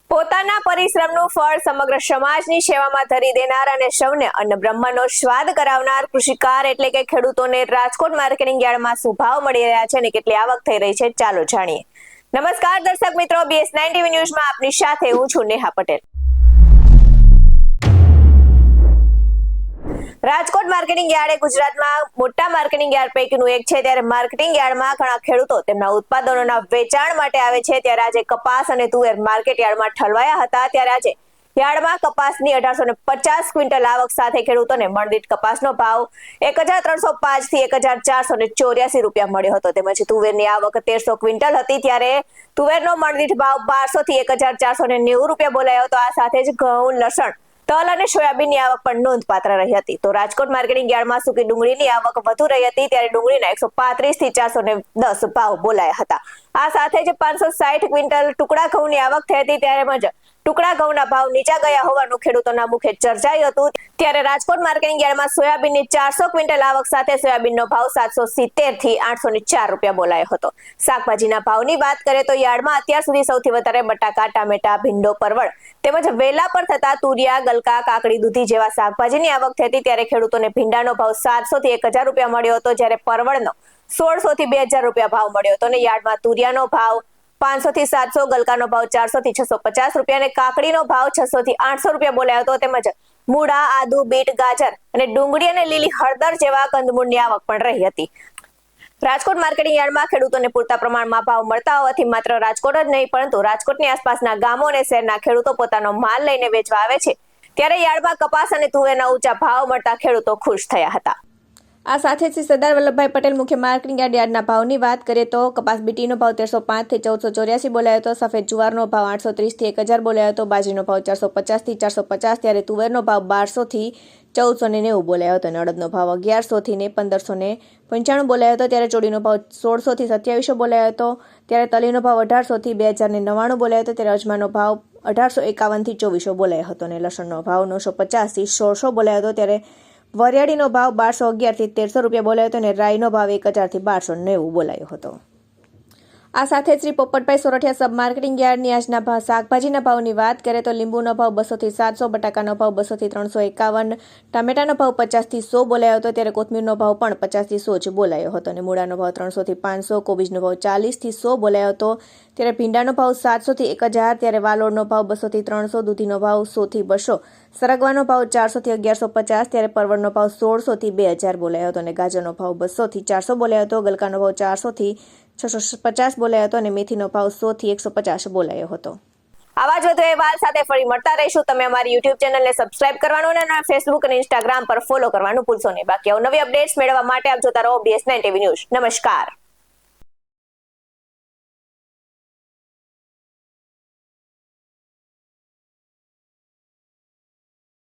પોતાના પરિશ્રમનું ફળ સમગ્ર સમાજની સેવામાં ધરી દેનાર અને સૌને અન્ન બ્રહ્મનો સ્વાદ કરાવનાર કૃષિકાર એટલે કે ખેડૂતોને રાજકોટ માર્કેટિંગ યાર્ડમાં શું ભાવ મળી રહ્યા છે અને કેટલી આવક થઈ રહી છે, ચાલો જાણીએ. નમસ્કાર દર્શક મિત્રો, BS9 TV ન્યૂઝમાં આપની સાથે હું છું નેહા પટેલ. રાજકોટ માર્કેટિંગ યાર્ડ એ ગુજરાતમાં મોટા માર્કેટિંગ યાર્ડ પૈકીનું એક છે. ત્યારે માર્કેટિંગ યાર્ડમાં ઘણા ખેડૂતો તેમના ઉત્પાદનોના વેચાણ માટે આવે છે. ત્યારે આજે કપાસ અને તુવેર માર્કેટ યાર્ડમાં ઠલવાયા હતા. ત્યારે આજે યાર્ડમાં કપાસની 1850 ક્વિન્ટલ આવક સાથે ખેડૂતોને મણદીઠ કપાસનો ભાવ 1305 થી 1484 રૂપિયા મળ્યો હતો. તેમજ તુવેરની આવક 1300 ક્વિન્ટલ હતી. ત્યારે તુવેરનો મણદીઠ ભાવ 1200 થી 1490 રૂપિયા બોલાયો હતો. આ સાથે જ ઘઉં, લસણ, તલ અને સોયાબીનની આવક પણ નોંધપાત્ર રહી હતી. તો રાજકોટ માર્કેટિંગ યાર્ડમાં સૂકી ડુંગળીની આવક વધુ રહી હતી. ત્યારે ડુંગળીના 135 થી 410 ભાવ બોલાયા હતા. આ સાથે જ 560 ક્વિન્ટલ ટુકડા ઘઉંની આવક થઈ હતી. ત્યારે ટુકડા ઘઉંના ભાવ નીચા ગયા હોવાનું ખેડૂતોના મુખે ચર્ચાયું હતું. ત્યારે રાજકોટ માર્કેટિંગ યાર્ડમાં સોયાબીનની 400 ક્વિન્ટલ આવક સાથે સોયાબીનનો ભાવ 770 થી 804 રૂપિયા બોલાયો હતો. શાકભાજીના ભાવની વાત કરીએ તો યાર્ડમાં અત્યાર સુધી સૌથી વધારે બટાકા, ટામેટા, ભીંડો, પરવળ તેમજ વેલા પર થતા તુરિયા, ગલકા, કાકડી, દૂધી જેવા શાકભાજીની આવક થઈ હતી. ત્યારે ખેડૂતોને ભીંડાનો ભાવ 700 થી 1000 રૂપિયા મળ્યો હતો. જ્યારે પરવળનો 1600 થી 2000 રૂપિયા ભાવ મળ્યો હતો. અને યાર્ડમાં તુરિયાનો ભાવ 500 થી 700, ગલકાનો ભાવ 400 થી 650 રૂપિયા અને કાકડીનો ભાવ 600 થી 800 રૂપિયા બોલાયો હતો. તેમજ મૂળા, આદુ, બીટ, ગાજર અને ડુંગળી અને લીલી હળદર જેવા કંદમૂળની આવક પણ રહી હતી. રાજકોટ માર્કેટિંગ યાર્ડમાં ખેડૂતોને પૂરતા પ્રમાણમાં ભાવ મળતા હોવાથી માત્ર રાજકોટ જ નહીં પરંતુ રાજકોટની આસપાસના ગામો અને શહેરના ખેડૂતો પોતાનો માલ લઈને વેચવા આવે છે. ત્યારે યાર્ડમાં કપાસ અને તુવેરના ઊંચા ભાવ મળતા ખેડૂતો ખુશ થયા હતા. આ સાથે જ સરદાર વલ્લભભાઈ પટેલ મુખ્ય માર્કેટિંગ યાર્ડના ભાવની વાત કરીએ તો કપાસ બીટીનો ભાવ 1305 થી 1484 બોલાયો હતો. સફેદ જુવારનો ભાવ 830 થી 1000 બોલાયો હતો. બાજરીનો ભાવ 450 થી 450. ત્યારે તુવેરનો ભાવ 1200 થી 1490 બોલાયો હતો. અને અડદનો ભાવ 1100 થી 1595 બોલાયો હતો. ત્યારે ચોળીનો ભાવ 1600 થી 2700 બોલાયો હતો. ત્યારે તલીનો ભાવ 1800 થી 2099 બોલાયો હતો. ત્યારે અજમાનો ભાવ 1851 થી 2400 બોલાયો હતો. અને લસણનો ભાવ 950 થી 1600 બોલાયો હતો. ત્યારે વરિયાળીનો ભાવ 1211 થી 1300 રૂપિયા બોલાયો હતો. અને રાઈનો ભાવ 1000 થી 1290 બોલાયો હતો. આ સાથે શ્રી પોપટભાઈ સોરઠિયા સબ માર્કેટિંગ યાર્ડની આજના શાકભાજીના ભાવની વાત કરીએ તો લીંબુનો ભાવ 200 થી 700, બટાકાનો ભાવ 200 થી 351, ટામેટાનો ભાવ 50 થી 100 બોલાયો હતો. ત્યારે કોથમીરનો ભાવ પણ 50 થી 100 જ બોલાયો હતો. અને મૂળાનો ભાવ 300 થી 500, કોબીજનો ભાવ 40 થી 100 બોલાયો હતો. ત્યારે ભીંડાનો ભાવ 700 થી 1000, ત્યારે વાલોળનો ભાવ 200 થી 300, દૂધીનો ભાવ 100 થી 200, સરગવાનો ભાવ 400 થી 1150, ત્યારે પરવળનો ભાવ 1600 થી 2000 બોલાયો હતો. અને ગાજરનો ભાવ 200 થી 400 બોલાયો હતો. ગલકાનો ભાવ 400 થી 650 બોલાયો હતો. અને મેથીનો ભાવ 100 થી 150 બોલાયો હતો. આવા જ વધુ અહેવાલ સાથે ફરી મળતા રહીશું. તમે અમારી YouTube ચેનલને સબસ્ક્રાઇબ કરવાનું અને Facebook અને Instagram પર ફોલો કરવાનું ભૂલશો નહીં. બાકી અવનવી અપડેટ્સ મેળવવા માટે આપ જોતા રહો BS9 TV ન્યૂઝ. નમસ્કાર.